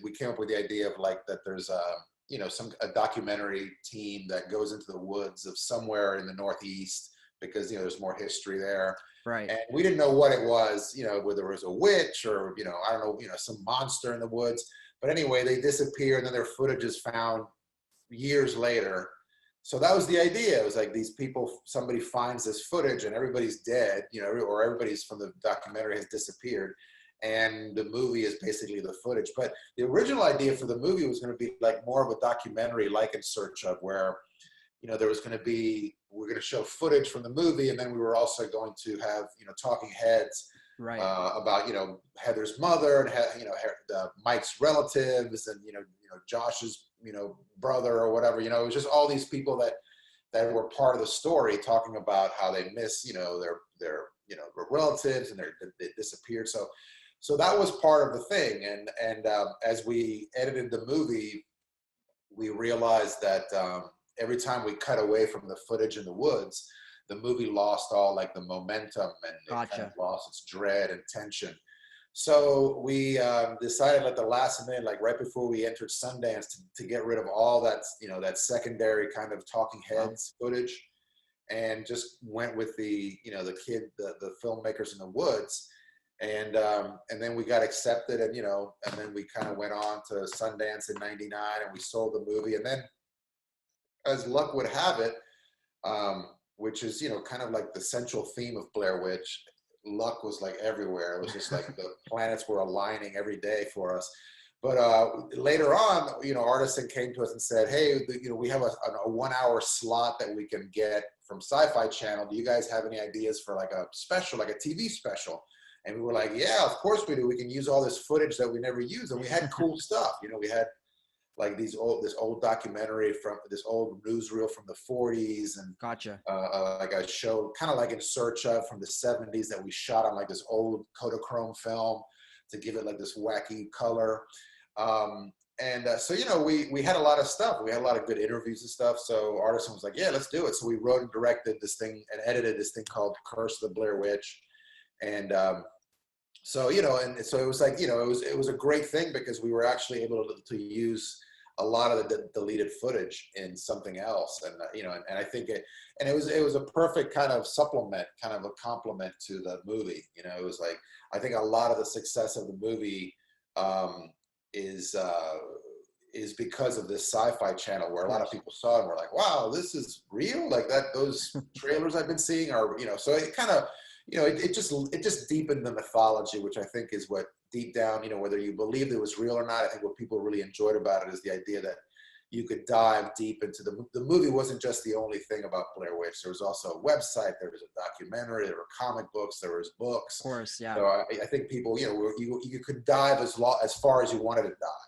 we came up with the idea of like that there's a documentary team that goes into the woods of somewhere in the Northeast because there's more history there. Right. And we didn't know what it was, whether it was a witch or I don't know, some monster in the woods. But anyway, they disappear, and then their footage is found years later. So that was the idea. It was like these people, somebody finds this footage and everybody's dead, or everybody's from the documentary has disappeared. And the movie is basically the footage. But the original idea for the movie was going to be like more of a documentary, like In Search Of, where, there was going to be, we're going to show footage from the movie. And then we were also going to have, talking heads Right. about, Heather's mother and, Mike's relatives and, Josh's, brother or whatever, it was just all these people that were part of the story talking about how they miss, their relatives and they disappeared. So that was part of the thing. And as we edited the movie, we realized that every time we cut away from the footage in the woods, the movie lost all like the momentum and it kind of lost its dread and tension. So we decided at the last minute, like right before we entered Sundance, to get rid of all that, that secondary kind of talking heads footage, and just went with the filmmakers in the woods. And then we got accepted, and then we kind of went on to Sundance in '99, and we sold the movie. And then, as luck would have it, which is kind of like the central theme of Blair Witch, luck was like everywhere. It was just like the planets were aligning every day for us. But later on, Artisan came to us and said, "Hey, we have a 1 hour slot that we can get from Sci-Fi Channel. Do you guys have any ideas for like a special, like a TV special?" And we were like, "Yeah, of course we do. We can use all this footage that we never use." And we had cool stuff. We had like this old documentary from this old newsreel from the 40s, and like a show kind of like In Search Of from the 70s that we shot on like this old Kodachrome film to give it like this wacky color. So we had a lot of stuff. We had a lot of good interviews and stuff. So Artisan was like, "Yeah, let's do it." So we wrote and directed this thing and edited this thing called Curse of the Blair Witch. And so it was like, it was a great thing because we were actually able to use a lot of the deleted footage in something else. And, and I think it was a perfect kind of supplement, kind of a complement to the movie. It was like, I think a lot of the success of the movie is because of this Sci-Fi Channel, where a lot of people saw it and were like, "Wow, this is real." Like that, those trailers I've been seeing are, so it kind of, it just deepened the mythology, which I think is what deep down, whether you believed it was real or not, I think what people really enjoyed about it is the idea that you could dive deep into the movie. Wasn't just the only thing about Blair Witch. There was also a website, there was a documentary, there were comic books, there was books. Of course, yeah. So I think people, you could dive as far as you wanted to dive,